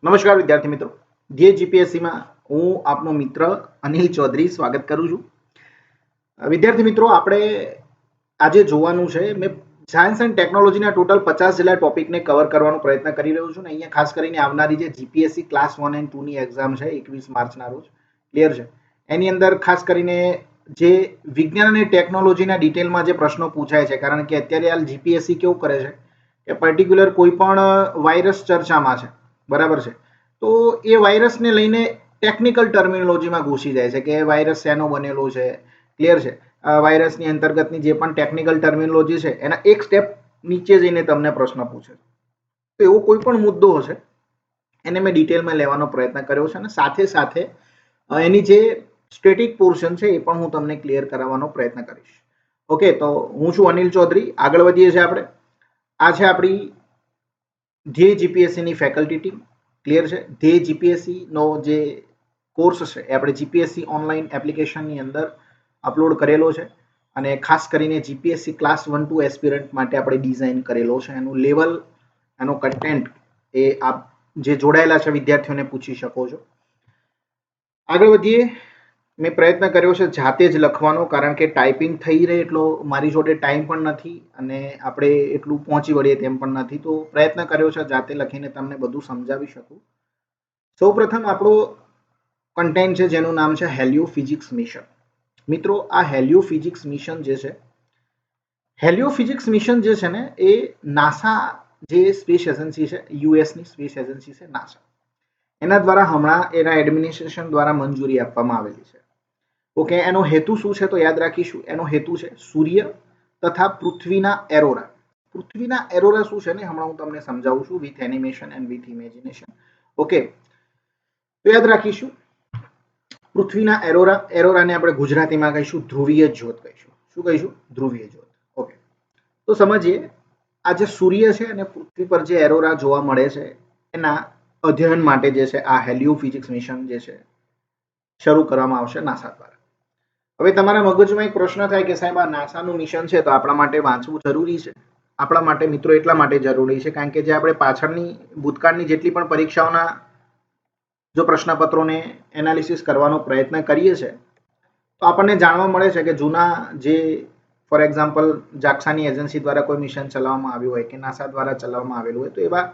નમસ્કાર વિદ્યાર્થી મિત્રો, ધ્યેય જીપીએસસીમાં હું આપનો મિત્ર અનિલ ચૌધરી સ્વાગત કરું છું. વિદ્યાર્થી મિત્રો, આપણે આજે જોવાનું છે, મેં સાયન્સ એન્ડ ટેકનોલોજીના ટોટલ 50 જેટલા ટોપિકને કવર કરવાનો પ્રયત્ન કરી રહ્યો છું ને અહીંયા ખાસ કરીને આવનારી જે જીપીએસસી ક્લાસ 1 એન્ડ 2 ની એક્ઝામ છે 21 માર્ચના રોજ ક્લિયર છે. એની અંદર ખાસ કરીને જે વિજ્ઞાન અને ટેકનોલોજીના ડિટેલમાં જે પ્રશ્નો પૂછાય છે, કારણ કે અત્યારે હાલ જીપીએસસી કેવું કરે છે કે પર્ટિક્યુલર કોઈ પણ વાયરસ ચર્ચામાં છે, બરાબર છે, તો એ વાયરસને લઈને ટેકનિકલ ટર્મિનોલોજીમાં ઘૂસી જાય છે કે વાયરસ શેનો બનેલો છે, ક્લિયર છે. વાયરસની અંતર્ગતની જે પણ ટેકનિકલ ટર્મિનોલોજી છે એના એક સ્ટેપ નીચે જઈને તમને પ્રશ્ન પૂછે. તો એવો કોઈ પણ મુદ્દો હશે એને મેં ડિટેલમાં લેવાનો પ્રયત્ન કર્યો છે અને સાથે સાથે એની જે સ્ટેટિક પોર્શન છે એ પણ હું તમને ક્લિયર કરાવવાનો પ્રયત્ન કરીશ. ઓકે, તો હું છું અનિલ ચૌધરી. આગળ વધીએ છીએ આપણે. આ છે આપણી ધ્યેય જીપીએસસીની ફેકલ્ટી ટીમ, ક્લિયર છે. ધ્યેય જીપીએસસીનો જે કોર્સ છે એ આપણે જીપીએસસી ઓનલાઈન એપ્લિકેશનની અંદર અપલોડ કરેલો છે અને ખાસ કરીને જીપીએસસી ક્લાસ 1-2 એસ્પિરન્ટ માટે આપણે ડિઝાઇન કરેલો છે. એનું લેવલ, એનો કન્ટેન્ટ એ આપ જે જોડાયેલા છે વિદ્યાર્થીઓને પૂછી શકો છો. આગળ વધીએ. મેં પ્રયત્ન કર્યો છે જાતે જ લખવાનો, કારણ કે ટાઈપિંગ થઈ રહે એટલો મારી જોડે ટાઈમ પણ નથી અને આપણે એટલું પહોંચી વળીએ તેમ પણ નથી, તો પ્રયત્ન કર્યો છે જાતે લખીને તમને બધું સમજાવી શકું. સૌપ્રથમ આપણો કન્ટેન્ટ છે જેનું નામ છે હેલિયો ફિઝિક્સ મિશન. મિત્રો, આ હેલિયો ફિઝિક્સ મિશન જે છે, હેલિયો ફિઝિક્સ મિશન જે છે ને એ નાસા જે સ્પેસ એજન્સી છે, યુએસની સ્પેસ એજન્સી છે નાસા, એના દ્વારા હમણાં એના એડમિનિસ્ટ્રેશન દ્વારા મંજૂરી આપવામાં આવેલી છે. ઓકે, એનો હેતુ શું છે તો યાદ રાખીશું. એનો હેતુ છે સૂર્ય તથા પૃથ્વીના એરોરા. પૃથ્વીના એરોરા શું છે ને હમણાં હું તમને સમજાવું છું with animation and with imagination. Okay, તો યાદ રાખીશું પૃથ્વીના એરોરા, એરોરાને આપણે ગુજરાતીમાં કહીશું ધ્રુવીય જ્યોત કહીશું. શું કહીશું? ધ્રુવીય જ્યોત. ઓકે, તો સમજીએ. આ જે સૂર્ય છે અને પૃથ્વી પર જે એરોરા જોવા મળે છે એના અધ્યયન માટે જે છે આ હેલિયો ફિઝિક્સ મિશન જે છે શરૂ કરવામાં આવશે નાસા દ્વારા. હવે તમારા મગજમાં એક પ્રશ્ન થાય કે સાહેબ આ નાસાનું મિશન છે તો આપણા માટે વાંચવું જરૂરી છે? આપણા માટે મિત્રો એટલા માટે જરૂરી છે કારણ કે જે આપણે પાછળની ભૂતકાળની જેટલી પણ પરીક્ષાઓના જો પ્રશ્નપત્રોને એનાલિસિસ કરવાનો પ્રયત્ન કરીએ છીએ તો આપણને જાણવા મળે છે કે જૂના જે ફોર એક્ઝામ્પલ જાક્ષાની એજન્સી દ્વારા કોઈ મિશન ચલાવવામાં આવ્યું હોય કે નાસા દ્વારા ચલાવવામાં આવેલું હોય તો એવા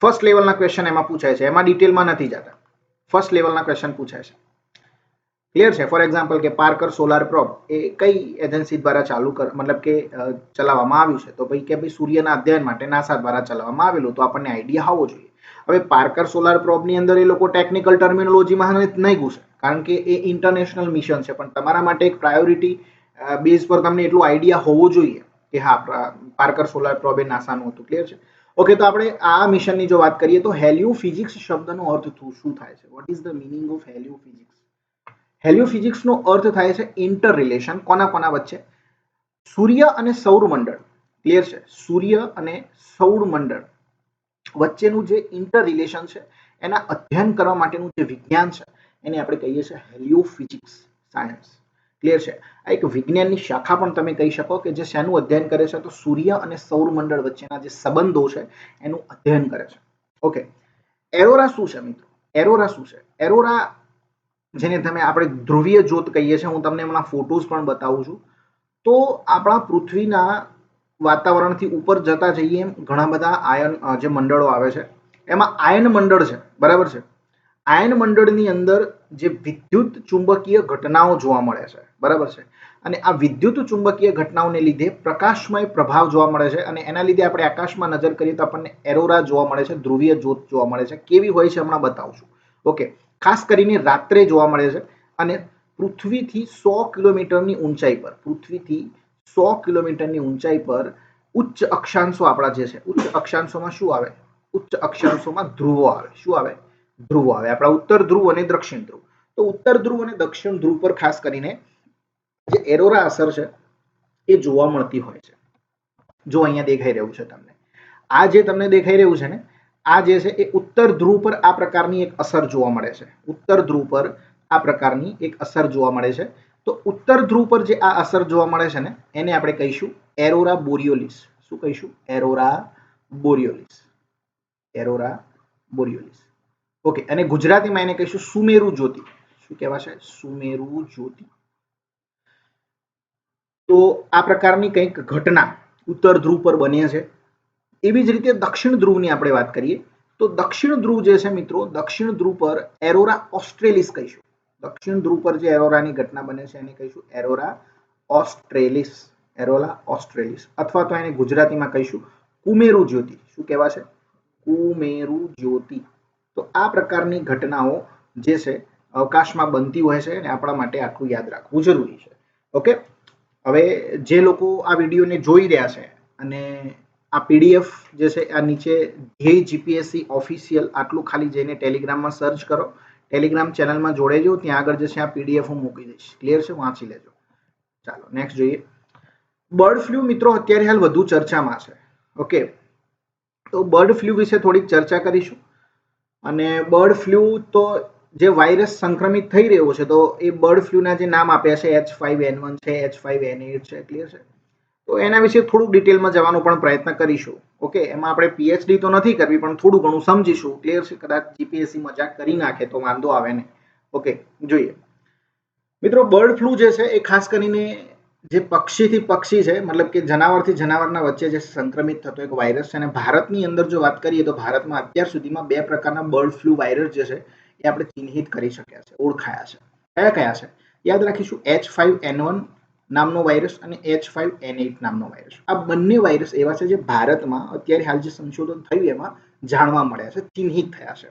ફર્સ્ટ લેવલના ક્વેશ્ચન એમાં પૂછાય છે. એમાં ડિટેલમાં નથી જતા, ફર્સ્ટ લેવલના ક્વેશ્ચન પૂછાય છે. ક્લિયર છે? ફોર એક્ઝામ્પલ કે પાર્કર સોલાર પ્રોબ એ કઈ એજન્સી દ્વારા મતલબ કે ચલાવવામાં આવ્યું છે, તો ભાઈ કે ભાઈ સૂર્યના અધ્યયન માટે નાસા દ્વારા ચલાવવામાં આવેલું, તો આપણને આઈડિયા હોવો જોઈએ. હવે પાર્કર સોલાર પ્રોબની અંદર એ લોકો ટેકનિકલ ટર્મિનોલોજીમાં નહીં ઘૂસે કારણ કે એ ઇન્ટરનેશનલ મિશન છે, પણ તમારા માટે એક પ્રાયોરિટી બેઝ પર તમને એટલું આઈડિયા હોવો જોઈએ કે હા પાર્કર સોલાર પ્રોબ એ નાસાનું હતું. ક્લિયર છે? ઓકે, તો આપણે આ મિશનની જો વાત કરીએ તો હેલિયો ફિઝિક્સ શબ્દનો અર્થ શું થાય છે? What is the meaning of helio physics? Helio ફિઝિક્સનો અર્થ થાય છે ઇન્ટર રિલેશન. કોના કોના વચ્ચે? સૂર્ય અને સૌરમંડળ. ક્લિયર છે? સૂર્ય અને સૌરમંડળ વચ્ચેનું જે ઇન્ટર રિલેશન છે એના અધ્યયન કરવા માટેનું જે વિજ્ઞાન છે એને આપણે કહીએ છીએ હેલિયો ફિઝિક્સ સાયન્સ. ક્લિયર છે? આ એક વિજ્ઞાનની શાખા પણ તમે કહી શકો કે જે શેનું અધ્યયન કરે છે તો સૂર્ય અને સૌરમંડળ વચ્ચેના જે સંબંધો છે એનું અધ્યયન કરે છે. ઓકે, એરોરા શું છે મિત્રો? એરોરા શું છે? એરોરા જેને તમે આપણે ધ્રુવીય જ્યોત કહીએ છીએ, હું તમને હમણાં ફોટોઝ પણ બતાવું છું. તો આપણા પૃથ્વીના વાતાવરણથી ઉપર જતા જઈએ એમ ઘણા બધા આયન જે મંડળો આવે છે એમાં આયન મંડળ છે, બરાબર છે. આયન મંડળની અંદર જે વિદ્યુત ચુંબકીય ઘટનાઓ જોવા મળે છે, બરાબર છે, અને આ વિદ્યુત ચુંબકીય ઘટનાઓને લીધે પ્રકાશમય પ્રભાવ જોવા મળે છે અને એના લીધે આપણે આકાશમાં નજર કરીએ તો આપણને એરોરા જોવા મળે છે, ધ્રુવીય જ્યોત જોવા મળે છે. કેવી હોય છે હમણાં બતાવું છું. ઓકે, ખાસ કરીને રાત્રે જોવા મળે છે અને પૃથ્વીથી 100 કિલોમીટરની ઊંચાઈ પર, પૃથ્વીથી 100 કિલોમીટરની ઊંચાઈ પર ઉચ્ચ અક્ષાંશો આપણા જે છે, ઉચ્ચ અક્ષાંશોમાં શું આવે? ઉચ્ચ અક્ષાંશોમાં ધ્રુવો આવે. શું આવે? ધ્રુવો આવે. આપણા ઉત્તર ધ્રુવ અને દક્ષિણ ધ્રુવ. તો ઉત્તર ધ્રુવ અને દક્ષિણ ધ્રુવ પર ખાસ કરીને જે એરોરા અસર છે એ જોવા મળતી હોય છે. જો અહીંયા દેખાઈ રહ્યું છે તમને, આ જે તમને દેખાઈ રહ્યું છે ને, આ જે છે એ ઉત્તર ધ્રુવ પર આ પ્રકારની એક અસર જોવા મળે છે. ઉત્તર ધ્રુવ પર આ પ્રકારની એક અસર જોવા મળે છે. તો ઉત્તર ધ્રુવ પર જે આ અસર જોવા મળે છે ને એને આપણે કહીશું એરોરા બોરિયોલિસ. શું કહીશું? એરોરા બોરિયોલિસ. એરોરા બોરિયોલિસ. ઓકે, અને ગુજરાતીમાં એને કહીશું સુમેરુ જ્યોતિ. શું કહેવાશે? સુમેરુ જ્યોતિ. તો આ પ્રકારની કંઈક ઘટના ઉત્તર ધ્રુવ પર બને છે. એવી જ રીતે દક્ષિણ ધ્રુવની આપણે વાત કરીએ તો દક્ષિણ ધ્રુવ જે છે મિત્રો, દક્ષિણ ધ્રુવ પર એરોરા ઓસ્ટ્રેલિસ કહીશું. દક્ષિણ ધ્રુવ પર જે એરોરાની ઘટના બને છે એને કહીશું એરોરા ઓસ્ટ્રેલિસ. એરોરા ઓસ્ટ્રેલિસ, અથવા તો એને ગુજરાતીમાં કહીશું કુમેરુ જ્યોતિ. શું કહેવાશે? કુમેરુ જ્યોતિ. તો આ પ્રકારની ઘટનાઓ જે છે અવકાશમાં બનતી હોય છે અને આપણા માટે આટલું યાદ રાખવું જરૂરી છે. ઓકે, હવે જે લોકો આ વિડીયોને જોઈ રહ્યા છે અને આ પીડીએફ જે છે આ નીચે ધ્યેય જીપીએસસી ઓફિશિયલ આટલું ખાલી જઈને ટેલિગ્રામમાં સર્ચ કરો, ટેલિગ્રામ ચેનલમાં જોડાઈ ત્યાં આગળ જે છે આ પીડીએફ હું મૂકી દઈશ. ક્લિયર છે? વાંચી લેજો. ચાલો નેક્સ્ટ જોઈએ. બર્ડ ફ્લૂ મિત્રો અત્યારે હાલ વધુ ચર્ચામાં છે. ઓકે, તો બર્ડ ફ્લૂ વિશે થોડીક ચર્ચા કરીશું. અને બર્ડ ફ્લૂ તો જે વાયરસ સંક્રમિત થઈ રહ્યો છે તો એ બર્ડ ફ્લૂના જે નામ આપ્યા છે H5N1 છે, H5N8 છે. ક્લિયર છે? તો એના વિશે થોડુંક ડિટેલમાં જવાનો પણ પ્રયત્ન કરીશું. ઓકે, એમાં આપણે પીએચડી તો નથી કરવી પણ થોડું ઘણું સમજીશું. ક્લિયર છે? કદાચ જીપીએસસી મજાક કરી નાખે તો વાંધો આવે ને. ઓકે, જોઈએ મિત્રો, બર્ડ ફ્લૂ જે છે એ ખાસ કરીને જે પક્ષીથી પક્ષી છે, મતલબ કે જનાવરથી જનાવરના વચ્ચે જે સંક્રમિત થતો એક વાયરસ છે. અને ભારતની અંદર જો વાત કરીએ તો ભારતમાં અત્યાર સુધીમાં 2 પ્રકારના બર્ડ ફ્લૂ વાયરસ જે છે એ આપણે ચિહ્નિત કરી શક્યા છે, ઓળખાયા છે. કયા કયા છે? યાદ રાખીશું, H5N1 નામનો વાયરસ અને H5N8 નામનો વાયરસ. આ બંને વાયરસ એવા છે જે ભારતમાં અત્યારે હાલ જે સંશોધન થયું એમાં જાણવા મળ્યા છે, ચિહ્નિત થયા છે.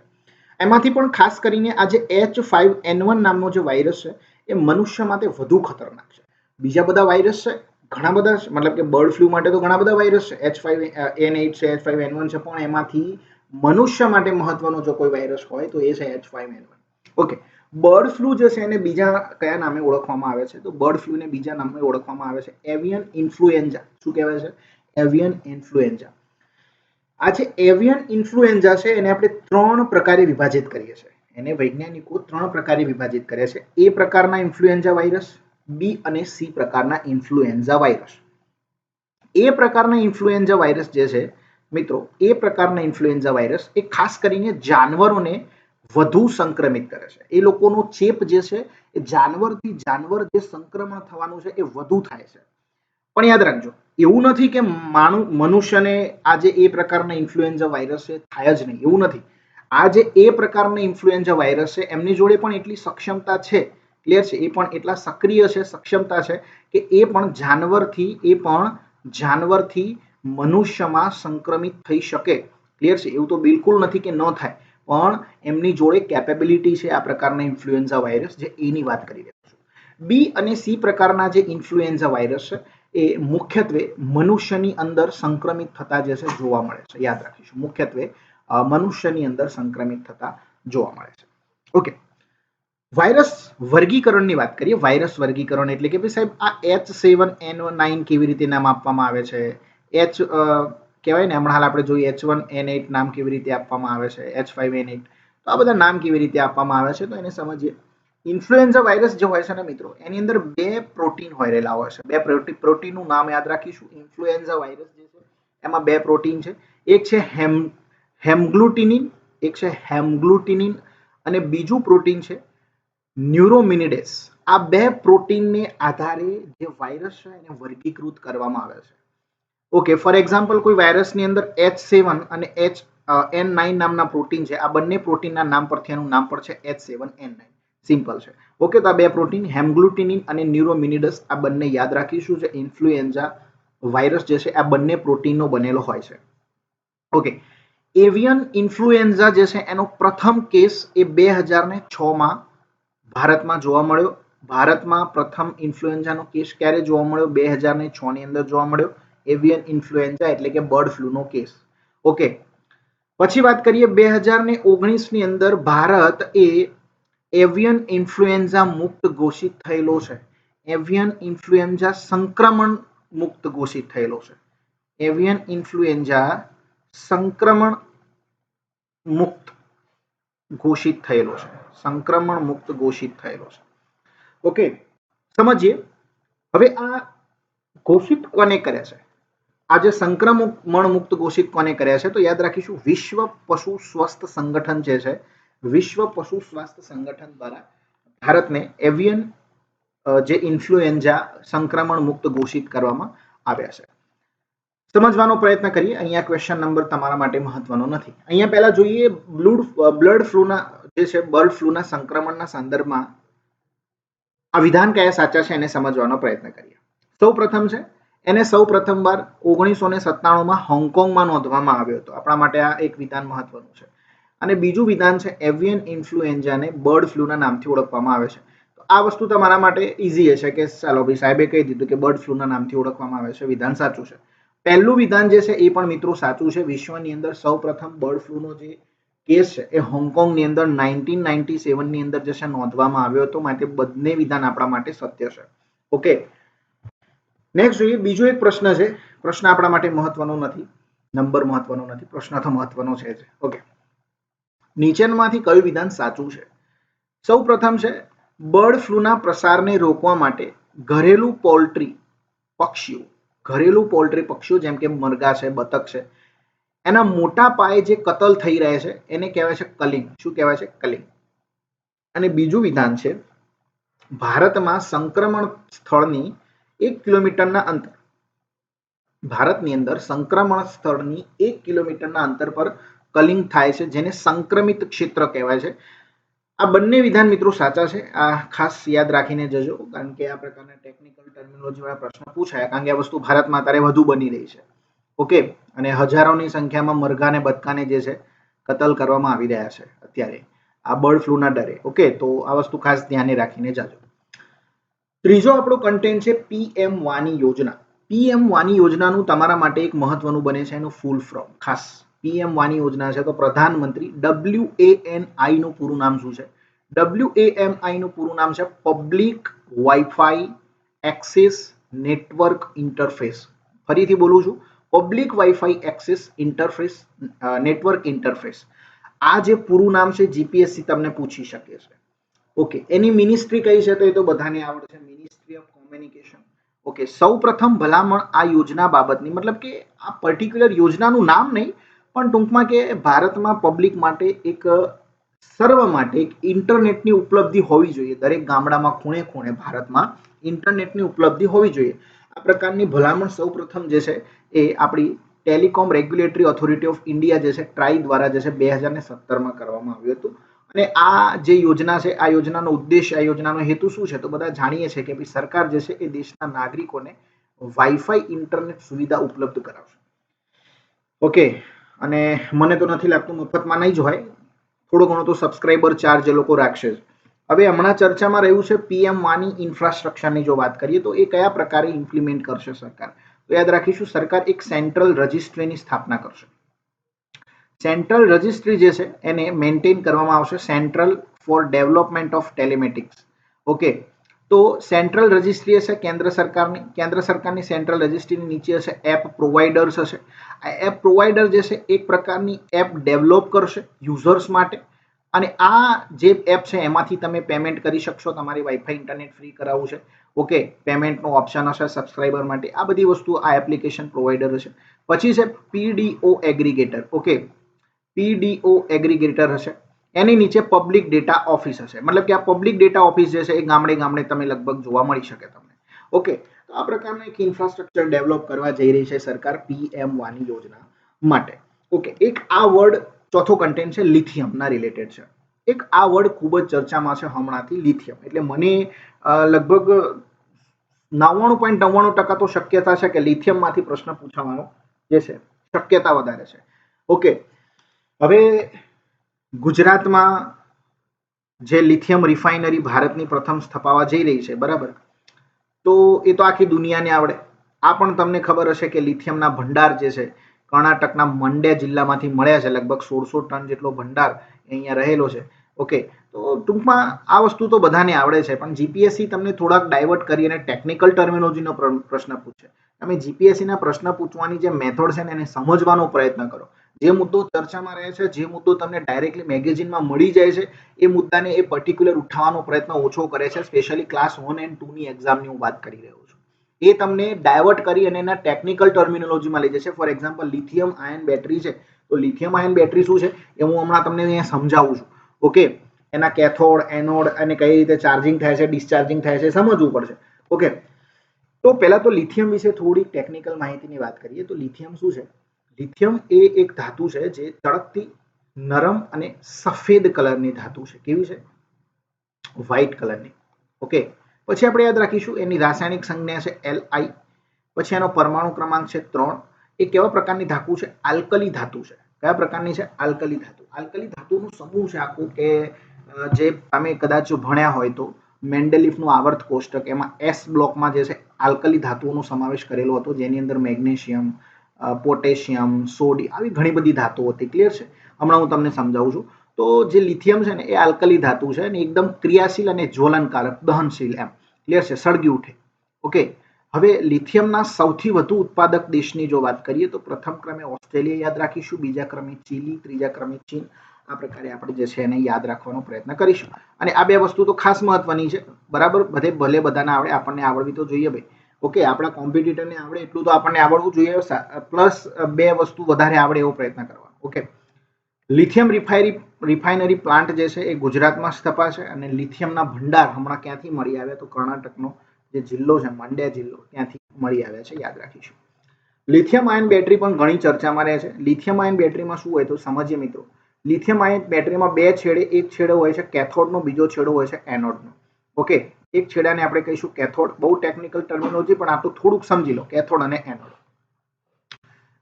એમાંથી પણ ખાસ કરીને આ જે H5N1 નામનો જે વાયરસ છે એ મનુષ્ય માટે વધુ ખતરનાક છે. બીજા બધા વાયરસ છે ઘણા બધા, મતલબ કે બર્ડ ફ્લૂ માટે તો ઘણા બધા વાયરસ છે, H5N8 છે, H5N1 છે, પણ એમાંથી મનુષ્ય માટે મહત્વનો જો કોઈ વાયરસ હોય તો એ છે H5N1. ઓકે, બર્ડ ફ્લૂ જે છે એને બીજા કયા નામે ઓળખવામાં આવે છે? તો બર્ડ ફ્લૂને બીજા નામે ઓળખવામાં આવે છે એવિયન ઇન્ફ્લુએન્ઝા. શું કહેવાય છે? Avian influenza. આ જે એવિયન ઇન્ફ્લુએન્ઝા છે એને આપણે 3 પ્રકારે વિભાજિત કરીએ છીએ. એને વૈજ્ઞાનિકો 3 પ્રકારે વિભાજિત કરે છે. એ પ્રકારના ઇન્ફ્લુએન્ઝા વાયરસ, બી અને સી પ્રકારના ઇન્ફ્લુએન્ઝા વાયરસ. એ પ્રકારના ઇન્ફ્લુએન્ઝા વાયરસ જે છે મિત્રો, એ પ્રકારના ઇન્ફ્લુએન્ઝા વાયરસ એ ખાસ કરીને જાનવરોને વધુ સંક્રમિત કરે છે. એ લોકોનો ચેપ જે છે એ જાનવરથી જાનવર જે સંક્રમણ થવાનું છે એ વધુ થાય છે. પણ યાદ રાખજો, એવું નથી કે મનુષ્યને આ જે એ પ્રકારના ઇન્ફ્લુએન્ઝા વાયરસ છે થાય જ નહીં, એવું નથી. આ જે એ પ્રકારના ઇન્ફ્લુએન્ઝા વાયરસ છે એમની જોડે પણ એટલી સક્ષમતા છે. ક્લિયર છે? એ પણ એટલા સક્રિય છે, સક્ષમતા છે કે એ પણ જાનવરથી મનુષ્યમાં સંક્રમિત થઈ શકે. ક્લિયર છે? એવું તો બિલકુલ નથી કે ન થાય, પણ એમની જોડે કેપેબિલિટી છે આ પ્રકારના ઇન્ફ્લુએન્ઝા વાયરસ, જે એની વાત કરી રહ્યા છું. બી અને સી પ્રકારના જે ઇન્ફ્લુએન્ઝા વાયરસ છે એ મુખ્યત્વે મનુષ્યની અંદર સંક્રમિત થતા જે છે જોવા મળે છે. યાદ રાખીશું, મુખ્યત્વે મનુષ્યની અંદર સંક્રમિત થતા જોવા મળે છે. ઓકે, વાયરસ વર્ગીકરણની વાત કરીએ. વાયરસ વર્ગીકરણ એટલે કે ભાઈ સાહેબ આ H7N9 કેવી રીતે નામ આપવામાં આવે છે, કહેવાય ને હમણાં હાલ આપણે જોઈએ H1N8 નામ કેવી રીતે આપવામાં આવે છે, H5N8, તો આ બધા નામ કેવી રીતે આપવામાં આવે છે તો એને સમજીએ. ઇન્ફ્લુએન્ઝા વાયરસ જે હોય છે ને મિત્રો, એની અંદર 2 પ્રોટીન રહેલા હોય છે. 2 પ્રોટીનનું નામ યાદ રાખીશું. ઇન્ફ્લુએન્ઝા વાયરસ જે છે એમાં 2 પ્રોટીન છે. એક છે હેમગ્લુટિનિન, એક છે હેમગ્લુટિનિન, અને બીજું પ્રોટીન છે ન્યુરોમિનિડેસ. આ 2 પ્રોટીનને આધારે જે વાયરસ છે એને વર્ગીકૃત કરવામાં આવે છે. ઓકે, ફોર એક્ઝામ્પલ કોઈ વાયરસની અંદર H7 અને N9 નામના પ્રોટીન છે. આ બંને પ્રોટીનના નામ પરથી એનું નામ પણ છે H7N9. સિમ્પલ છે. ઓકે, તો આ 2 પ્રોટીન હેમગ્લુટિનિન અને ન્યુરોમિનિડસ આ બંને યાદ રાખીશું. જે ઇન્ફ્લુએન્ઝા વાયરસ જે છે આ બંને પ્રોટીનનો બનેલો હોય છે. ઓકે, એવિયન ઇન્ફ્લુએન્ઝા જે છે એનો પ્રથમ કેસ એ 2006માં ભારતમાં જોવા મળ્યો. ભારતમાં પ્રથમ ઇન્ફ્લુએન્ઝાનો કેસ ક્યારે જોવા મળ્યો? 2006 ની અંદર જોવા મળ્યો. એવિયન ઇન્ફ્લુએન્ઝા એટલે કે બર્ડ ફ્લૂનો કેસ. ઓકે, પછી વાત કરીએ 2019 ની અંદર ભારત એ એવિયન ઇન્ફ્લુએન્ઝા મુક્ત ઘોષિત થયેલો છે. એવિયન ઇન્ફ્લુએન્ઝા સંક્રમણ મુક્ત ઘોષિત થયેલો છે. એવિયન ઇન્ફ્લુએન્ઝા સંક્રમણ મુક્ત ઘોષિત થયેલો છે. સંક્રમણ મુક્ત ઘોષિત થયેલો છે. ઓકે, સમજીએ. હવે આ ઘોષિત કોને કરે છે? આ જે સંક્રમણ મુક્ત ઘોષિત કોને કર્યા છે? તો યાદ રાખીશું વિશ્વ પશુ સ્વાસ્થ્ય સંગઠન જે છે, વિશ્વ પશુ સ્વાસ્થ્ય સંગઠન દ્વારા ભારતને એવિયન જે ઇન્ફ્લુએન્ઝા સંક્રમણ મુક્ત ઘોષિત કરવામાં આવ્યા છે. સમજવાનો પ્રયત્ન કરીએ. અહીંયા ક્વેશ્ચન નંબર તમારા માટે મહત્વનો નથી. અહીંયા પહેલા જોઈએ બ્લડ ફ્લૂના જે છે, બર્ડ ફ્લૂના સંક્રમણના સંદર્ભમાં આ વિધાન કયા સાચા છે એને સમજવાનો પ્રયત્ન કરીએ. સૌ પ્રથમ છે, એને સૌ પ્રથમવાર 1997માં હોંગકોંગમાં નોંધવામાં આવ્યો હતો. આપણા માટે આ એક વિધાન મહત્વનું છે. અને બીજું વિધાન છે એવિયન ઇન્ફ્લુએન્ઝાને બર્ડ ફ્લૂના નામથી ઓળખવામાં આવે છે. તો આ વસ્તુ તમારા માટે ઇઝી છે કે ચાલો ભાઈ સાહેબે કહી દીધું કે બર્ડ ફ્લૂના નામથી ઓળખવામાં આવે છે, વિધાન સાચું છે. પહેલું વિધાન જે છે એ પણ મિત્રો સાચું છે. વિશ્વની અંદર સૌ પ્રથમ બર્ડ ફ્લૂનો જે કેસ છે એ હોંગકોંગની અંદર 1997ની અંદર જે છે નોંધવામાં આવ્યો હતો. માટે બંને વિધાન આપણા માટે સત્ય છે. ઓકે, નેક્સ્ટ જોઈએ. બીજો એક પ્રશ્ન છે. પ્રશ્ન આપણા માટે મહત્વનો નથી, નંબર મહત્વનો નથી, પ્રશ્ન તો મહત્વનો છે જ. ઓકે, નીચેનામાંથી કયું વિધાન સાચું છે? સૌ પ્રથમ છે, બર્ડ ફ્લૂના પ્રસારને રોકવા માટે ઘરેલું પોલ્ટ્રી પક્ષીઓ જેમ કે મરઘા છે, બતક છે, એના મોટા પાયે જે કતલ થઈ રહે છે એને કહેવાય છે કલિંગ. શું કહેવાય છે? કલિંગ. અને બીજું વિધાન છે, ભારતમાં સંક્રમણ સ્થળની 1 કિલોમીટરના અંતર, ભારતની અંદર સંક્રમણ સ્થળની 1 કિલોમીટરના અંતર પર કલિંગ થાય છે, જેને સંક્રમિત ક્ષેત્ર કહેવાય છે. આ બંને વિધાન મિત્રો સાચા છે. આ ખાસ યાદ રાખીને જજો, કારણ કે આ પ્રકારના ટેકનિકલ ટર્મિનોલોજી વાળા પ્રશ્ન પૂછાય, કારણ કે આ વસ્તુ ભારતમાં અત્યારે વધુ બની રહી છે. ઓકે, અને હજારોની સંખ્યામાં મરઘા અને બતકાને જે છે કતલ કરવામાં આવી રહ્યા છે અત્યારે આ બર્ડ ફ્લૂના ડરે. ઓકે, તો આ વસ્તુ ખાસ ધ્યાને રાખીને જાજો. ત્રીજો આપણો કન્ટેન્ટ છે પીએમ વાની યોજના. પીએમ વાની યોજનાનું તમારા માટે એક મહત્વનું બને છે એનું ફૂલ ફોર્મ. ખાસ પીએમ વાની યોજના છે તો પ્રધાનમંત્રી WANI નું પૂરું નામ શું છે? WANI નું પૂરું નામ છે public wifi access network interface. ફરીથી બોલું છું, public wifi access interface network interface. આ જે પૂરું નામ છે જીપીએસસી તમને પૂછી શકે છે. ઓકે, એની મિનિસ્ટ્રી કઈ છે? તો એ તો બધાને આવડે છે, મિનિસ્ટ્રી ઓફ કોમ્યુનિકેશન. ઓકે, સૌ પ્રથમ ભલામણ આ યોજના બાબતની, મતલબ કે આ પર્ટિક્યુલર યોજનાનું નામ નહીં, પણ ટૂંકમાં કે ભારતમાં પબ્લિક માટે એક સર્વ માટે એક ઇન્ટરનેટની ઉપલબ્ધિ હોવી જોઈએ. દરેક ગામડામાં ખૂણે ખૂણે ભારતમાં ઇન્ટરનેટની ઉપલબ્ધિ હોવી જોઈએ. આ પ્રકારની ભલામણ સૌ પ્રથમ જે છે એ આપણી telecom regulatory authority of India જે છે ટ્રાઈ દ્વારા જે છે 2017માં કરવામાં આવ્યું હતું. અને આ જે યોજના છે, આ યોજનાનો ઉદ્દેશ, આ યોજનાનો હેતુ શું છે? તો બધા જાણીએ છીએ કે સરકાર જે છે એ દેશના નાગરિકોને વાઈફાઈ ઇન્ટરનેટ સુવિધા ઉપલબ્ધ કરાવશે. ઓકે, અને મને તો નથી લાગતું મફતમાં નહીં જ હોય, થોડો ઘણો તો સબસ્ક્રાઇબર ચાર્જ એ લોકો રાખશે જ. હવે હમણાં ચર્ચામાં રહ્યું છે પીએમ વાની ઇન્ફ્રાસ્ટ્રક્ચરની જો વાત કરીએ તો એ કયા પ્રકારે ઇમ્પ્લિમેન્ટ કરશે સરકાર? તો યાદ રાખીશું, સરકાર એક સેન્ટ્રલ રજિસ્ટ્રીની સ્થાપના કરશે. સેન્ટ્રલ રજિસ્ટ્રી જે છે એને મેન્ટેન કરવામાં આવશે central for development of telematics. Okay, તો સેન્ટ્રલ રજિસ્ટ્રી હશે કેન્દ્ર સરકારની સેન્ટ્રલ રજિસ્ટ્રીની નીચે હશે એપ પ્રોવાઈડર્સ હશે. આ એપ પ્રોવાઈડર જે છે એક પ્રકારની એપ ડેવલપ કરશે યુઝર્સ માટે, અને આ જે એપ છે એમાંથી તમે પેમેન્ટ કરી શકશો. તમારી વાઈફાઈ ઇન્ટરનેટ ફ્રી કરાવવું છે, ઓકે, પેમેન્ટનો ઓપ્શન હશે સબસ્ક્રાઇબર માટે. આ બધી વસ્તુ આ એપ્લિકેશન પ્રોવાઈડર હશે. પછી છે પીડીઓ એગ્રીગેટર. ઓકે, પીડીઓ એગ્રીગેટર હશે. એની નીચે પબ્લિક ડેટા ઓફિસ હશે. મતલબ કે આ પબ્લિક ડેટા ઓફિસ જે છે એ ગામડે ગામડે તમે લગભગ જોવા મળી શકે તમને. ઓકે, તો આ પ્રકારનું એક ઇન્ફ્રાસ્ટ્રક્ચર ડેવલપ કરવા જઈ રહી છે સરકાર પીએમ વાની યોજના માટે. ઓકે, એક આ વર્ડ, ચોથો કન્ટેન્ટ છે લિથિયમના રિલેટેડ છે. એક આ વર્ડ ખૂબ જ ચર્ચામાં છે હમણાંથી, લિથિયમ. એટલે મને લગભગ 99.99% તો શક્યતા છે કે લિથિયમમાંથી પ્રશ્ન પૂછવાનો જે છે શક્યતા વધારે છે. ઓકે, હવે ગુજરાતમાં જે લિથિયમ રિફાઇનરી ભારતની પ્રથમ સ્થપાવા જઈ રહી છે, બરાબર, તો એ તો આખી દુનિયાને આવડે. આ પણ તમને ખબર હશે કે લિથિયમના ભંડાર જે છે કર્ણાટકના મંડ્યા જિલ્લામાંથી મળ્યા છે. લગભગ 1600 ટન જેટલો ભંડાર અહીંયા રહેલો છે. ઓકે, તો ટૂંકમાં આ વસ્તુ તો બધાને આવડે છે, પણ જીપીએસસી તમને થોડાક ડાયવર્ટ કરી અને ટેકનિકલ ટર્મિનોલોજીનો પ્રશ્ન પૂછે. તમે જીપીએસસીના પ્રશ્ન પૂછવાની જે મેથડ છે ને એને સમજવાનો પ્રયત્ન કરો. જે મુદ્દો ચર્ચામાં રહે છે, જે મુદ્દો તમને ડાયરેક્ટલી મેગેઝિનમાં મળી જાય છે, એ મુદ્દાને એ પર્ટિક્યુલર ઉઠાવવાનો પ્રયત્ન ઓછો કરે છે. સ્પેશિયલી ક્લાસ 1 અને 2ની એક્ઝામની હું વાત કરી રહ્યો છું. એ તમને ડાયવર્ટ કરી અને એના ટેકનિકલ ટર્મિનોલોજીમાં લઈ જશે. For example lithium ion battery છે, તો લિથિયમ આયન બેટરી શું છે એ હું હમણાં તમને અહીંયા સમજાવું છું. ઓકે, એના કેથોડ, એનોડ અને કઈ રીતે ચાર્જિંગ થાય છે, ડિસ્ચાર્જિંગ થાય છે, સમજવું પડશે. ઓકે, તો પહેલા તો લિથિયમ વિશે થોડી ટેકનિકલ માહિતીની વાત કરીએ. તો લિથિયમ શું છે? લિથિયમ એ એક ધાતુ છે જે ચળકતી, નરમ અને સફેદ કલરની ધાતુ છે. કેવી છે? વ્હાઇટ કલરની. ઓકે, પછી આપણે યાદ રાખીશું એની રાસાયણિક સંજ્ઞા છે Li, પછી એનો પરમાણુ ક્રમાંક છે 3. એ કેવા પ્રકારની ધાતુ છે? આલ્કલી ધાતુ છે. કયા પ્રકારની છે? આલ્કલી ધાતુ. આલ્કલી ધાતુનું સમૂહ છે આખું, કે જે તમે કદાચ ભણ્યા હોય તો મેન્ડેલિફનું આવર્ત કોષ્ટક, એમાં એસ બ્લોકમાં જે છે આલ્કલી ધાતુઓનો સમાવેશ કરેલો હતો, જેની અંદર મેગ્નેશિયમ, પોટેશિયમ, સોડિયમ, આવી ઘણી બધી ધાતુઓ હતી. ક્લિયર છે? હમણાં હું તમને સમજાવું છું. તો જે લિથિયમ છે ને એ આલ્કલી ધાતુ છે અને એકદમ ક્રિયાશીલ અને જ્વલનકારક, દહનશીલ, એમ. ક્લિયર છે? સળગી ઉઠે. ઓકે, હવે લિથિયમના સૌથી વધુ ઉત્પાદક દેશની જો વાત કરીએ તો પ્રથમ ક્રમે ઓસ્ટ્રેલિયા યાદ રાખીશું, બીજા ક્રમે ચીલી, ત્રીજા ક્રમે ચીન. આ પ્રકારે આપણે જે છે એને યાદ રાખવાનો પ્રયત્ન કરીશું. અને આ બે વસ્તુ તો ખાસ મહત્વની છે, બરાબર? ભલે બધાને આવડે, આપણને આવડવી તો જોઈએ ભાઈ. ઓકે, આપણા કોમ્પિટિટરને આવડે એટલું તો આપણને આવડવું જોઈએ, પ્લસ બે વસ્તુ વધારે આવડે એવો પ્રયત્ન કરવાનો. ઓકે, લિથિયમ રિફાઇનરી પ્લાન્ટ જે છે એ ગુજરાતમાં સ્થપાશે અને લિથિયમના ભંડાર હમણાં ક્યાંથી મળી આવ્યા? તો કર્ણાટકનો જે જિલ્લો છે, માંડ્યા જિલ્લો, ત્યાંથી મળી આવ્યા છે. યાદ રાખીશું. લિથિયમ આયન બેટરી પણ ઘણી ચર્ચામાં રહે છે. લિથિયમ આયન બેટરીમાં શું હોય તો સમજીએ મિત્રો. લિથિયમ આયન બેટરીમાં બે છેડે, એક છેડો હોય છે કેથોડનો, બીજો છેડો હોય છે એનોડનો. ઓકે, એક છેડાને આપણે કહીશું કેથોડ. બહુ ટેકનિકલ ટર્મિનોલોજી, પણ આટલું થોડુંક સમજી લો, કેથોડ અને એનોડ.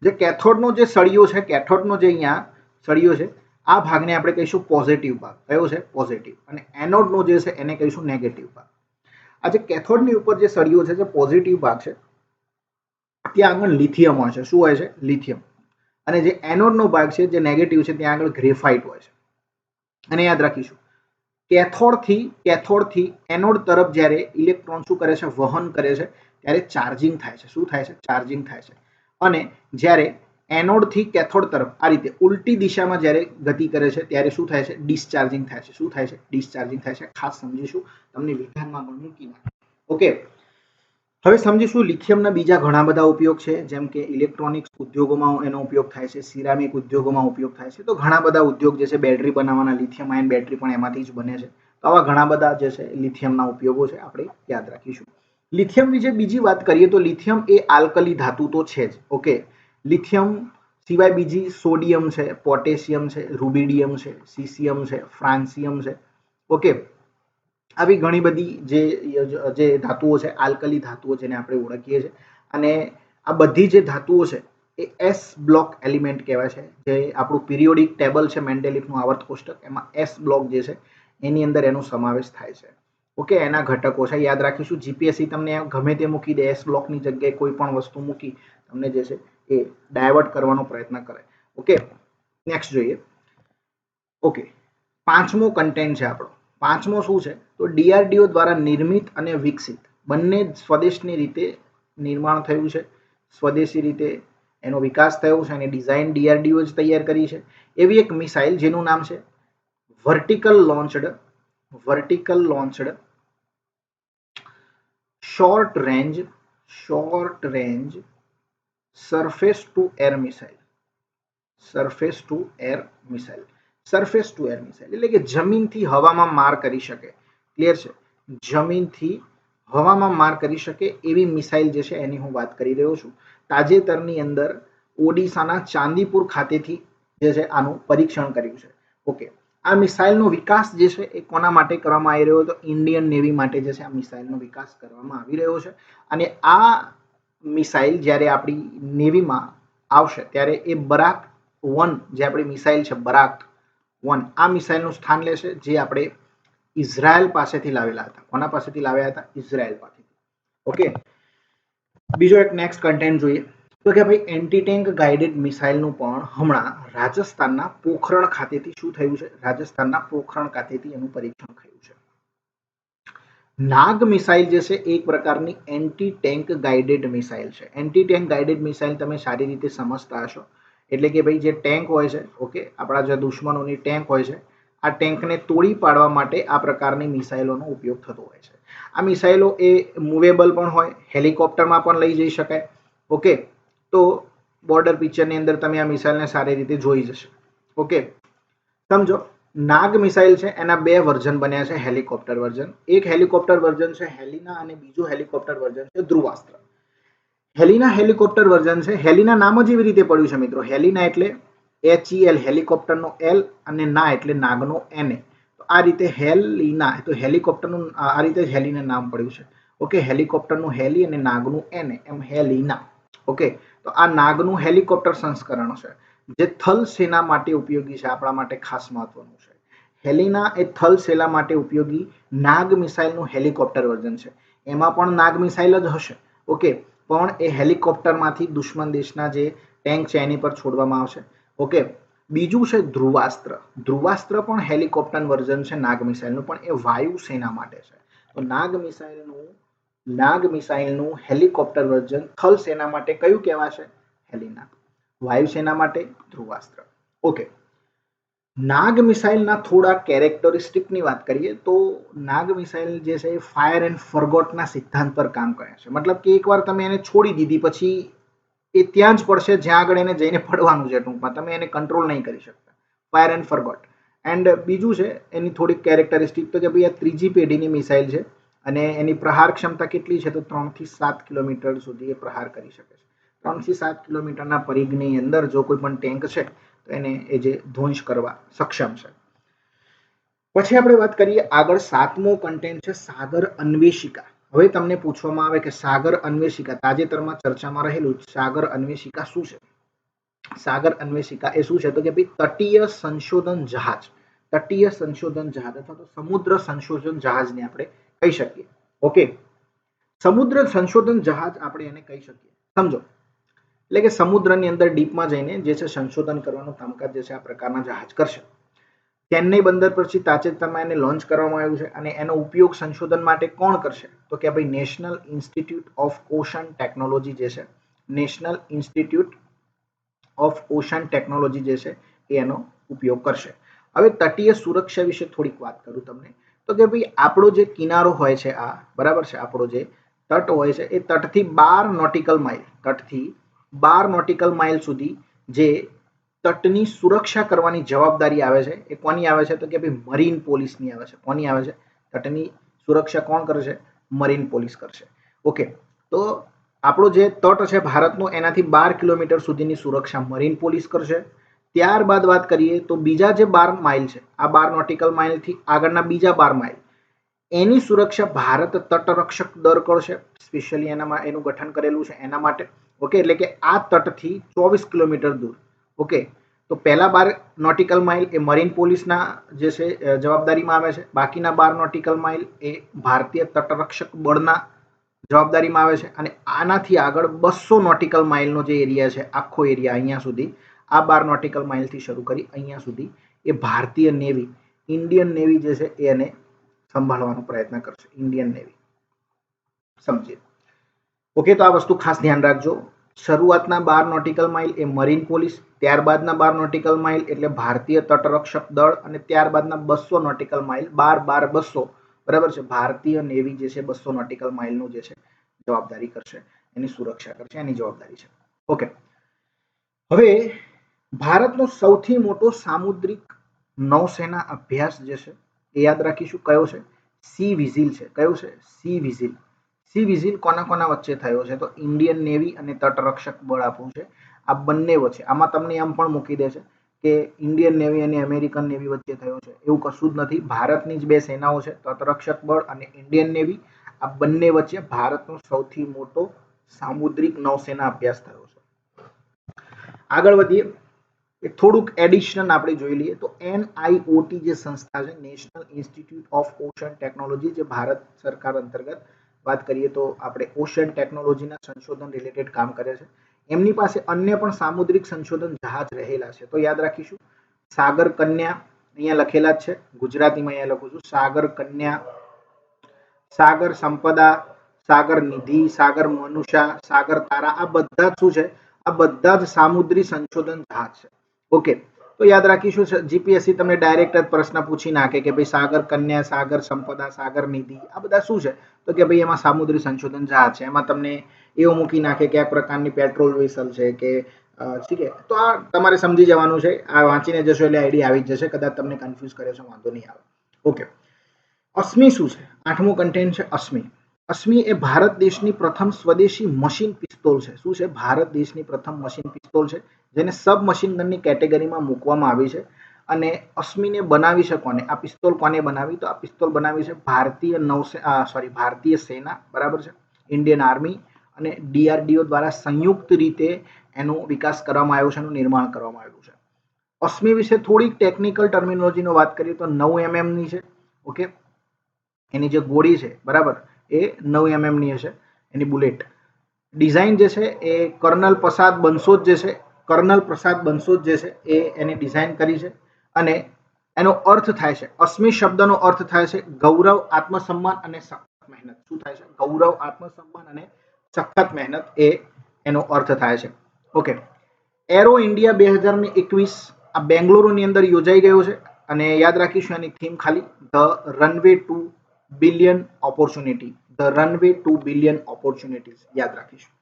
જે કેથોડનો જે સળિયો છે, કેથોડનો જે અહીંયા સળિયો છે, આ ભાગને આપણે કહીશું પોઝિટિવ ભાગ. કયો છે? પોઝિટિવ. અને એનોડનો જે છે એને કહીશું નેગેટિવ ભાગ. આ જે કેથોડની ઉપર જે સળિયો છે, જે પોઝિટિવ ભાગ છે, ત્યાં આગળ લિથિયમ હોય છે. શું હોય છે? લિથિયમ. અને જે એનોડનો ભાગ છે, જે નેગેટિવ છે, ત્યાં આગળ ગ્રેફાઇટ હોય છે. અને યાદ રાખીશું, કેથોડથી એનોડ તરફ જ્યારે ઇલેક્ટ્રોન શું કરે છે? વહન કરે છે, ત્યારે ચાર્જિંગ થાય છે. શું થાય છે? ચાર્જિંગ થાય છે. અને જ્યારે એનોડથી કેથોડ તરફ આ રીતે ઉલટી દિશામાં જ્યારે ગતિ કરે છે, ત્યારે શું થાય છે? ડિસ્ચાર્જિંગ થાય છે. શું થાય છે? ડિસ્ચાર્જિંગ થાય છે. ખાસ સમજીશું, તમને વિધાનમાં પણ મૂકી નાખે. ઓકે, હવે સમજીશું લિથિયમના બીજા ઘણા બધા ઉપયોગ છે, જેમ કે ઇલેક્ટ્રોનિક્સ ઉદ્યોગોમાં એનો ઉપયોગ થાય છે, સિરામિક ઉદ્યોગોમાં ઉપયોગ થાય છે. તો ઘણા બધા ઉદ્યોગ જે છે બેટરી બનાવવાના, લિથિયમ આયન બેટરી પણ એમાંથી જ બને છે. તો આવા ઘણા બધા જે છે લિથિયમના ઉપયોગો છે, આપણે યાદ રાખીશું. લિથિયમ વિશે બીજી વાત કરીએ તો લિથિયમ એ આલ્કલી ધાતુ તો છે જ. ઓકે, લિથિયમ સિવાય બીજી સોડિયમ છે, પોટેશિયમ છે, રૂબિડિયમ છે, સીસિયમ છે, ફ્રાન્સિયમ છે. ઓકે, આવી ઘણી બધી જે ધાતુઓ છે, આલ્કલી ધાતુઓ જેને આપણે ઓળખીએ છીએ. અને આ બધી જે ધાતુઓ છે એ એસ બ્લોક એલિમેન્ટ કહેવાય છે. જે આપણું પિરિયોડિક ટેબલ છે, મેન્ડેલિફનું આવર્ત કોષ્ટક, એમાં એસ બ્લોક જે છે એની અંદર એનો સમાવેશ થાય છે. ઓકે, એના ઘટકો છે. યાદ રાખીશું, જીપીએસસી તમને ગમે તે મૂકી દે, એસ બ્લોકની જગ્યાએ કોઈ પણ વસ્તુ મૂકી તમને જે છે એ ડાયવર્ટ કરવાનો પ્રયત્ન કરે. ઓકે, નેક્સ્ટ જોઈએ. ઓકે, પાંચમો કન્ટેન્ટ છે આપણો. પાંચમો શું છે તો ડીઆરડીઓ દ્વારા નિર્મિત અને વિકસિત, બંને સ્વદેશની રીતે નિર્માણ થયું છે, સ્વદેશી રીતે એનો વિકાસ થયો છે અને ડિઝાઇન ડીઆરડીઓ જ તૈયાર કરી છે. એવી એક મિસાઇલ જેનું નામ છે vertical launched short range surface to air missile. Surface to air missile એટલે કે જમીનથી હવામાં માર કરી શકે. ક્લિયર છે? જમીનથી હવામાં માર કરી શકે એવી મિસાઇલ જે છે એની હું વાત કરી રહ્યો છું. તાજેતરની અંદર ઓડિશાના ચાંદીપુર ખાતેથી જે છે આનું પરીક્ષણ કર્યું છે. ઓકે, આ મિસાઇલનો વિકાસ જે છે એ કોના માટે કરવામાં આવી રહ્યો હતો? ઇન્ડિયન નેવી માટે જે છે આ મિસાઇલનો વિકાસ કરવામાં આવી રહ્યો છે. અને આ મિસાઇલ જ્યારે આપણી નેવીમાં આવશે ત્યારે એ બરાક 1 જે આપણી મિસાઇલ છે, બરાક 1, આ મિસાઇલનું સ્થાન લેશે, જે આપણે ઇઝરાયલ પાસેથી લાવેલા હતા. કોના પાસેથી લાવ્યા હતા? ઇઝરાયલ પાસેથી. ઓકે, બીજો એક નેક્સ્ટ કન્ટેન્ટ જોઈએ તો કે ભાઈ એન્ટી ટેન્ક ગાઇડેડ મિસાઇલનું પણ હમણાં રાજસ્થાનના પોખરણ ખાતેથી શું થયું છે? રાજસ્થાનના પોખરણ ખાતેથી એનું પરીક્ષણ થયું છે. નાગ મિસાઇલ જે છે એક પ્રકારની એન્ટી ટેન્ક ગાઇડેડ મિસાઇલ છે. એન્ટી ટેન્ક ગાઇડેડ મિસાઇલ તમે સારી રીતે સમજતા હશો. એટલે કે ભાઈ જે ટેન્ક હોય છે, ઓકે, આપણા જે દુશ્મનોની ટેન્ક હોય છે, આ ટેન્કને તોડી પાડવા માટે આ પ્રકારની મિસાઇલોનો ઉપયોગ થતો હોય છે. આ મિસાઇલો એ મૂવેબલ પણ હોય, હેલિકોપ્ટરમાં પણ લઈ જઈ શકાય. ઓકે, તો બોર્ડર પિક્ચરની અંદર તમે આ મિસાઇલને સારી રીતે જોઈ જશે. ઓકે, સમજો નાગ મિસાઇલ છે એના બે વર્ઝન બન્યા છે, હેલિકોપ્ટર વર્ઝન. એક હેલિકોપ્ટર વર્ઝન છે હેલિના અને બીજું હેલિકોપ્ટર વર્ઝન છે ધ્રુવાસ્ત્ર. હેલિના હેલિકોપ્ટર વર્ઝન છે, હેલિના નામ જ એવી રીતે પડ્યું છે મિત્રો. હેલિના એટલે HEL, હેલિકોપ્ટરનો L, અને ના એટલે નાગનો NA. તો આ રીતે હેલિના, તો હેલિકોપ્ટરનું આ રીતે જ હેલિના નામ પડ્યું છે. ઓકે, હેલિકોપ્ટરનું હેલી અને નાગનું NA, એમ હેલિના. ઓકે, તો આ નાગનું હેલિકોપ્ટર સંસ્કરણ છે જે થલ સેના માટે ઉપયોગી છે, આપણા માટે ખાસ મહત્વનું છે. હેલિના એ થલ સેના માટે ઉપયોગી નાગ મિસાઇલનું હેલિકોપ્ટર વર્ઝન છે. એમાં પણ નાગ મિસાઇલ જ હશે. ઓકે, પણ એ હેલિકોપ્ટરમાંથી દુશ્મન દેશના જે ટેન્ક છે એની પર છોડવામાં આવશે. ઓકે, બીજું છે ધ્રુવાસ્ત્ર. ધ્રુવાસ્ત્ર પણ હેલિકોપ્ટર વર્ઝન છે નાગ મિસાઇલનું, પણ એ વાયુ સેના માટે છે. તો નાગ મિસાઇલનું હેલિકોપ્ટર વર્ઝન થલ સેના માટે કયું કહેવાશે? હેલિના. વાયુસેના માટે ધ્રુવાસ્ત્ર. ઓકે, નાગ મિસાઇલના થોડા કેરેક્ટરિસ્ટિકની વાત કરીએ તો નાગ મિસાઇલ જે છે એ ફાયર એન્ડ ફરગોટના સિદ્ધાંત પર કામ કરે છે. મતલબ કે એકવાર તમે એને છોડી દીધી પછી એ ત્યાં જ પડશે જ્યાં આગળ એને જઈને પડવાનું છે. ટૂંકમાં તમે એને કંટ્રોલ નહીં કરી શકતા. Fire and forgot. એન્ડ બીજું છે એની થોડીક કેરેક્ટરિસ્ટિક, તો કે ભાઈ આ ત્રીજી પેઢીની મિસાઇલ છે અને એની પ્રહાર ક્ષમતા કેટલી છે? તો 3 થી 7 કિલોમીટર સુધી એ પ્રહાર કરી શકે છે. 3 થી 7 કિલોમીટરના પરિઘની અંદર જો કોઈ પણ ટેન્ક છે તો એને એ જે ધ્વંસ કરવા સક્ષમ છે. પછી આપણે વાત કરીએ આગળ, 7મો કન્ટેન્ટ છે સાગર અન્વેષિકા. હવે તમને પૂછવામાં આવે કે સાગર અન્વેષિકા, તાજેતરમાં ચર્ચામાં રહેલું સાગર અન્વેષિકા શું છે? સાગર અન્વેષિકા એ શું છે? તો કે ભાઈ તટીય સંશોધન જહાજ. તટીય સંશોધન જહાજ અથવા તો સમુદ્ર સંશોધન જહાજને આપણે કહી શકીએ. ઓકે, સમુદ્ર સંશોધન જહાજ આપણે એને કહી શકીએ. સમજો, એટલે કે સમુદ્રની અંદર ડીપમાં જઈને જે છે સંશોધન કરવાનું કામકાજ જે છે આ પ્રકારના જહાજ કરશે. ચેન્નઈ બંદર પરથી તાજેતરમાં એને લોન્ચ કરવામાં આવ્યું છે અને એનો ઉપયોગ સંશોધન માટે કોણ કરશે? તો કે ભાઈ national institute of ocean technology જે છે, national institute of ocean technology જે છે એ એનો ઉપયોગ કરશે. હવે તટીય સુરક્ષા વિશે થોડીક વાત કરું તમને. તો કે ભાઈ આપણો જે કિનારો હોય છે આ, બરાબર છે, આપણો જે તટ હોય છે એ તટથી 12 નોટિકલ માઇલ, તટથી 12 નોટિકલ માઇલ સુધી જે તટની સુરક્ષા કરવાની જવાબદારી આવે છે એ કોની આવે છે? તો કે ભાઈ મરીન પોલીસની આવે છે. કોની આવે છે? તટની સુરક્ષા કોણ કરશે? મરીન પોલીસ કરશે. ઓકે, તો આપણો જે તટ છે ભારતનો એનાથી 12 કિલોમીટર સુધીની સુરક્ષા મરીન પોલીસ કરશે. ત્યારબાદ વાત કરીએ તો બીજા જે 12 માઇલ છે, આ 12 નોટિકલ માઇલથી આગળના બીજા 12 માઇલ, એની સુરક્ષા ભારત તટરક્ષક દળ કરશે. સ્પેશિયલી એનું ગઠન કરેલું છે એના માટે. ઓકે, એટલે કે આ તટથી 24 કિલોમીટર દૂર. ઓકે, તો પહેલા 12 નોટિકલ માઇલ એ મરીન પોલીસના જે છે જવાબદારીમાં આવે છે. બાકીના 12 નોટિકલ માઇલ એ ભારતીય તટરક્ષક બળના જવાબદારીમાં આવે છે. અને આનાથી આગળ 200 નોટિકલ માઇલનો જે એરિયા છે, આખો એરિયા અહીંયા સુધી, આ 12 નોટિકલ માઇલથી શરૂ કરી અહીંયા સુધી એ ભારતીય નેવી, ઇન્ડિયન નેવી જે છે એને સંભાળવાનો પ્રયત્ન કરશે. ઇન્ડિયન નેવી, સમજીએ. ઓકે, તો આ વસ્તુ ખાસ ધ્યાન રાખજો. શરૂઆતના 12 નોટિકલ માઇલ એ મરીન પોલીસ, ત્યારબાદના 12 નોટિકલ માઇલ એટલે ભારતીય તટરક્ષક દળ, અને ત્યારબાદના 200 નોટિકલ માઇલ, 12 200, બરાબર છે, ભારતીય નેવી જે છે 200 નોટિકલ માઇલનું જે છે જવાબદારી કરશે, એની સુરક્ષા કરશે, એની જવાબદારી છે. ઓકે, હવે ભારતનો સૌથી મોટો સામુદ્રિક નૌસેના અભ્યાસ જે છે એ યાદ રાખીશું, કયો છે? સી વિઝિલ છે. કયો છે? C vigil. સી વિઝિલ કોના કોના વચ્ચે થયો છે? તો ઇન્ડિયન નેવી અને તટરક્ષક બળ આપણું છે, આ બંને વચ્ચે. આમાં તમને એમ પણ મૂકી દે છે કે ઇન્ડિયન નેવી અને અમેરિકન નેવી વચ્ચે થયો છે, એવું કશું જ નથી. ભારતની જ બે સેનાઓ છે, તટરક્ષક બળ અને ઇન્ડિયન નેવી. આ બંને વચ્ચે ભારતનો સૌથી મોટો સામુદ્રિક નૌસેના અભ્યાસ થયો છે. આગળ વધીએ, થોડુંક એડિશનલ આપણે જોઈ લઈએ તો NIOT જે સંસ્થા છે, national institute of ocean technology, જે ભારત સરકાર અંતર્ગત વાત કરીએ તો આપણે ઓશન ટેકનોલોજીના સંશોધન રિલેટેડ કામ કરે છે. એમની પાસે અન્ય પણ સામુદ્રિક સંશોધન જહાજ રહેલા છે. તો યાદ રાખીશું સાગર કન્યા, અહીંયા લખેલા જ છે, ગુજરાતીમાં અહીંયા લખું છું, સાગર કન્યા, સાગર સંપદા, સાગર નિધિ, સાગર મનુષા, સાગર તારા. આ બધા જ શું છે? આ બધા જ સામુદ્રી સંશોધન જહાજ છે. ઓકે, તો યાદ રાખીશું જીપીએસસી તમને ડાયરેક્ટ જ પ્રશ્ન પૂછી નાખે કે ભાઈ સાગર કન્યા, સાગર સંપદા, સાગર નિધિ આ બધા શું છે, તો કે ભાઈ એમાં સામુદ્રી સંશોધન જહાજ છે. એમાં તમને એવું મૂકી નાખે કે આ પ્રકારની પેટ્રોલ વેસલ છે કે ઠીક છે. તો આ તમારે સમજી જવાનું છે, આ વાંચીને જશો એટલે આઈડિયા આવી જ જશે. કદાચ તમને કન્ફ્યુઝ કરે છે વાંધો નહીં આવે. ઓકે, અશ્મિ શું છે? આઠમું કન્ટેન્ટ છે અશ્મિ. અશ્મિ એ ભારત દેશની પ્રથમ સ્વદેશી મશીન પિસ્તોલ છે. શું છે? ભારત દેશની પ્રથમ મશીન પિસ્તોલ છે, જેને સબ મશીન ગનની કેટેગરીમાં મૂકવામાં આવી છે. અને અશ્મિને બનાવી છે કોને? આ પિસ્તોલ કોને બનાવી? તો આ પિસ્તોલ બનાવી છે ભારતીય સેના, બરાબર છે, ઇન્ડિયન આર્મી અને ડીઆરડીઓ દ્વારા સંયુક્ત રીતે એનો વિકાસ કરવામાં આવ્યો છે, એનું નિર્માણ કરવામાં આવ્યું છે. અશ્મિ વિશે થોડીક ટેકનિકલ ટર્મિનોલોજીનો વાત કરીએ તો 9 mm ની છે. ઓકે, એની જે ગોળી છે, બરાબર, એ 9 mm ની હશે. એની બુલેટ ડિઝાઇન જે છે એ કર્નલ પ્રસાદ બંસોદ જે છે એ એની ડિઝાઇન કરી છે. અને એનો અર્થ થાય છે, અશ્મિ શબ્દનો અર્થ થાય છે ગૌરવ, આત્મસન્માન અને સખત મહેનત. શું થાય છે? ગૌરવ, આત્મસન્માન અને સખત મહેનત એ એનો અર્થ થાય છે. ઓકે, એરો ઇન્ડિયા 2021 આ બેંગ્લોરની અંદર યોજાઈ ગયો છે. અને યાદ રાખીશું એની થીમ ખાલી the runway to billion opportunity. The runway to billion opportunities યાદ રાખીશું.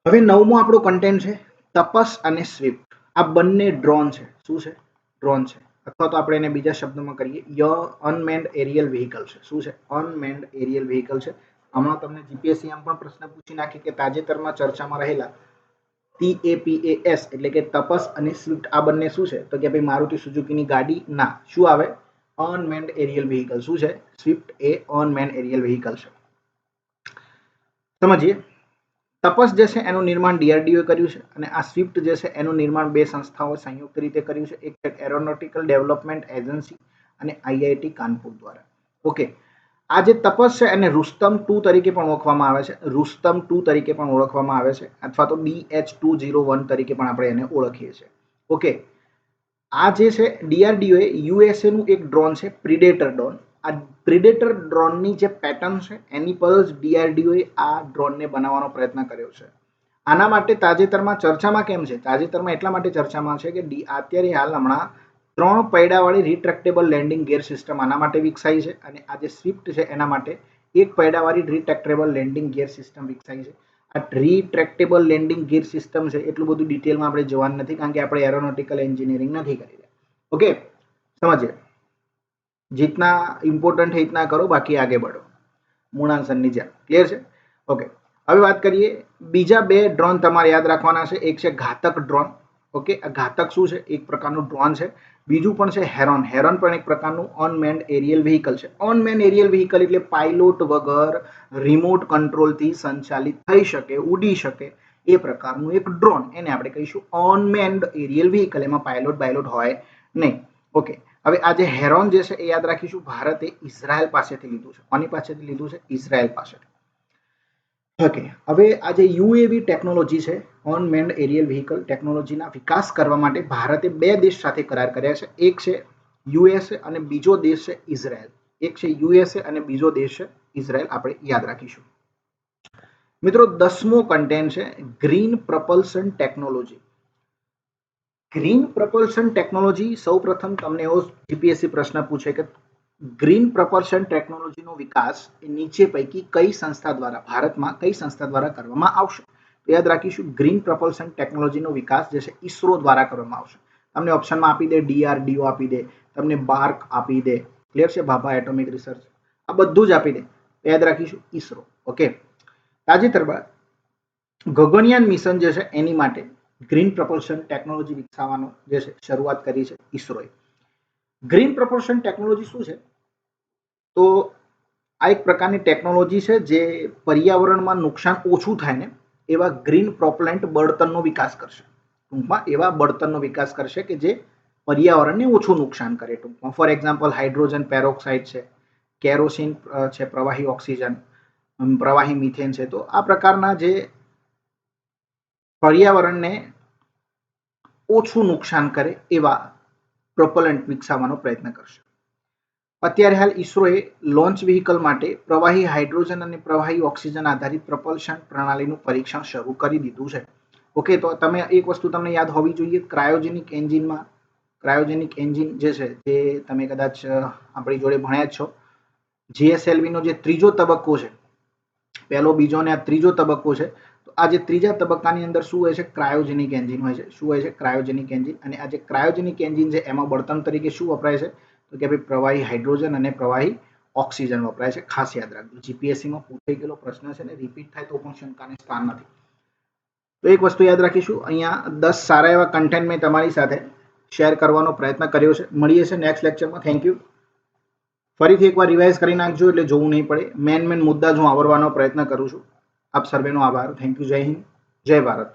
હવે 9મો આપણો કન્ટેન્ટ છે તપસ અને સ્વિફ્ટ. આ બંને ડ્રોન છે. શું છે? ડ્રોન છે, અથવા તો આપણે એને બીજા શબ્દોમાં કરીએ અનમેન્ડ એરિયલ વ્હીકલ છે. શું છે? અનમેન્ડ એરિયલ વ્હીકલ છે. હમણાં તમને જીપીએસસી એમ પણ પ્રશ્ન પૂછી નાખે કે તાજેતરમાં ચર્ચામાં રહેલા TAPAS એટલે કે તપસ અને સ્વિફ્ટ આ બંને શું છે? તો કે ભાઈ મારુતિ સુઝુકીની ગાડી ના. શું આવે? Unmanned aerial vehicle. શું છે? સ્વિફ્ટ એ અનમેન્ડ એરિયલ વ્હીકલ છે. સમજીએ. તપસ જે છે એનું નિર્માણ ડીઆરડીઓ કર્યું છે અને આ સ્વિફ્ટ જે છે એનું નિર્માણ બે સંસ્થાઓ સંયુક્ત રીતે કર્યું છે. એક છે એરોનોટિકલ ડેવલપમેન્ટ એજન્સી અને આઈઆઈટી કાનપુર દ્વારા. ઓકે, આ જે તપસ છે એને રુસ્તમ 2 તરીકે પણ ઓળખવામાં આવે છે. રુસ્તમ 2 તરીકે પણ ઓળખવામાં આવે છે, અથવા તો BH201 તરીકે પણ આપણે એને ઓળખીએ છીએ. ઓકે, આ જે છે ડીઆરડીઓ એ યુએસએ નું એક ડ્રોન છે પ્રિડેટર ડ્રોન. આ પ્રિડેટર ડ્રોનની જે પેટર્ન છે એની પર જ ડીઆરડીઓ એ આ ડ્રોનને બનાવવાનો પ્રયત્ન કર્યો છે. આના માટે તાજેતરમાં ચર્ચામાં કેમ છે? તાજેતરમાં એટલા માટે ચર્ચામાં છે કે અત્યારે હાલ હમણાં 3 પૈડાવાળી રિટ્રેક્ટેબલ લેન્ડિંગ ગિયર સિસ્ટમ આના માટે વિકસાઈ છે. અને આ જે સ્વિફ્ટ છે એના માટે 1 પૈડાવાળી રિટ્રેક્ટેબલ લેન્ડિંગ ગિયર સિસ્ટમ વિકસાઈ છે. આ રિટ્રેક્ટેબલ લેન્ડિંગ ગિયર સિસ્ટમ છે એટલું બધું ડિટેલમાં આપણે જવાનું નથી, કારણ કે આપણે એરોનોટિકલ એન્જિનિયરિંગ નથી કરી રહ્યા. ઓકે, સમજીએ. जितना इम्पोर्टન્ટ है इतना करो, बाकी आगे बढ़ो. મૂળાંકનની જેમ. ક્લિયર છે? ઓકે, હવે વાત કરીએ બીજા બે ડ્રોન તમારે યાદ રાખવાના છે. એક છે ઘાતક ડ્રોન. ઓકે, આ ઘાતક શું છે? એક પ્રકારનું ડ્રોન છે. બીજું પણ છે હેરોન. હેરોન પણ એક પ્રકારનું અનમેન્ડ એરિયલ વ્હીકલ છે. અનમેન્ડ એરિયલ વ્હીકલ એટલે પાયલોટ વગર રિમોટ કંટ્રોલથી સંચાલિત થઈ શકે, ઉડી શકે એ પ્રકારનું એક ડ્રોન. એને આપણે કહીશું અનમેન્ડ એરિયલ વ્હીકલ. એમાં પાયલોટ હોય નહીં. ઓકે, હવે આ જે હેરોન જે છે એ યાદ રાખીશું ભારતે ઇઝરાયલ પાસેથી લીધું છે. કોની પાસેથી લીધું છે? ઇઝરાયલ પાસેથી. ઓકે, હવે આ જે યુએવી ટેકનોલોજી છે, અનમેન્ડ એરિયલ વ્હીકલ ટેકનોલોજીના વિકાસ કરવા માટે ભારતે 2 દેશ સાથે કરાર કર્યા છે. એક છે યુએસએ અને બીજો દેશ છે ઇઝરાયલ. એક છે યુએસએ અને બીજો દેશ છે ઇઝરાયલ. આપણે યાદ રાખીશું. મિત્રો 10મો કન્ટેન્ટ છે green propulsion technology. Green propulsion technology સૌપ્રથમ તમને એવો જીપીએસસી પ્રશ્ન પૂછે કે ગ્રીન પ્રપલ્શન ટેકનોલોજીનો વિકાસ એ નીચે પૈકી કઈ સંસ્થા દ્વારા, ભારતમાં કઈ સંસ્થા દ્વારા કરવામાં આવશે? તો યાદ રાખીશું ગ્રીન પ્રપલ્શન ટેકનોલોજીનો વિકાસ જે છે ઇસરો દ્વારા કરવામાં આવશે. તમને ઓપ્શનમાં આપી દે ડીઆરડીઓ આપી દે, તમને બાર્ક આપી દે. ક્લિયર છે? ભાભા એટોમિક રિસર્ચ, આ બધું જ આપી દે. યાદ રાખીશું ઇસરો. ઓકે, તાજેતરમાં ગગનયાન મિશન જે છે એની માટે ગ્રીન પ્રપલ્શન ટેકનોલોજી વિકસાવવાનો જે છે શરૂઆત કરી છે ઇસરોએ. ગ્રીન પ્રપલ્શન ટેકનોલોજી શું છે? તો આ એક પ્રકારની ટેકનોલોજી છે જે પર્યાવરણમાં નુકસાન ઓછું થાય ને એવા ગ્રીન પ્રોપલેન્ટ બળતણનો વિકાસ કરશે. ટૂંકમાં એવા બળતણનો વિકાસ કરશે કે જે પર્યાવરણને ઓછું નુકસાન કરે. ટૂંકમાં ફોર એક્ઝામ્પલ હાઇડ્રોજન પેરોક્સાઇડ છે, કેરોસીન છે, પ્રવાહી ઓક્સિજન, પ્રવાહી મિથેન છે. તો આ પ્રકારના જે પર્યાવરણને ઓછું નુકસાન કરે એવા પ્રોપલન્ટ વિકસાવવાનો પ્રયત્ન કરશે. અત્યારે હાલ ઇસરોએ લોન્ચ વ્હીકલ માટે પ્રવાહી હાઇડ્રોજન અને પ્રવાહી ઓક્સિજન આધારિત પ્રપલ્શન પ્રણાલીનું પરીક્ષણ શરૂ કરી દીધું છે. ઓકે, તો તમે એક વસ્તુ તમને યાદ હોવી જોઈએ, ક્રાયોજેનિક એન્જિનમાં ક્રાયોજેનિક એન્જિન જે છે તે તમે કદાચ આપણી જોડે ભણ્યા જ છો. જીએસએલવી નો જે ત્રીજો તબક્કો છે, પહેલો, બીજો અને આ ત્રીજો તબક્કો છે, તો આ જે ત્રીજા તબક્કાની અંદર શું હોય છે? ક્રાયોજેનિક એન્જિન હોય છે. શું હોય છે? Cryogenic engine. અને આ જે ક્રાયોજેનિક એન્જિન છે એમાં બળતણ તરીકે શું વપરાય છે? તો કે ભાઈ પ્રવાહી હાઇડ્રોજન અને પ્રવાહી ઓક્સિજન વપરાય છે. ખાસ યાદ રાખજો, જીપીએસસીમાં પૂછાઈ ગયેલો પ્રશ્ન છે ને, રિપીટ થાય તો પણ શંકાને સ્થાન નથી. તો એક વસ્તુ યાદ રાખીશું, અહીંયા 10 સારા એવા કન્ટેન્ટ મેં તમારી સાથે શેર કરવાનો પ્રયત્ન કર્યો છે. મળીએ છે નેક્સ્ટ લેક્ચરમાં. Thank you. ફરીથી એકવાર રિવાઇઝ કરી નાખજો એટલે જોવું નહીં પડે. મેન મુદ્દા જ હું આવરવાનો પ્રયત્ન કરું છું. આપ સર્વેનો આભાર. Thank you. જય હિન્દ, જય ભારત.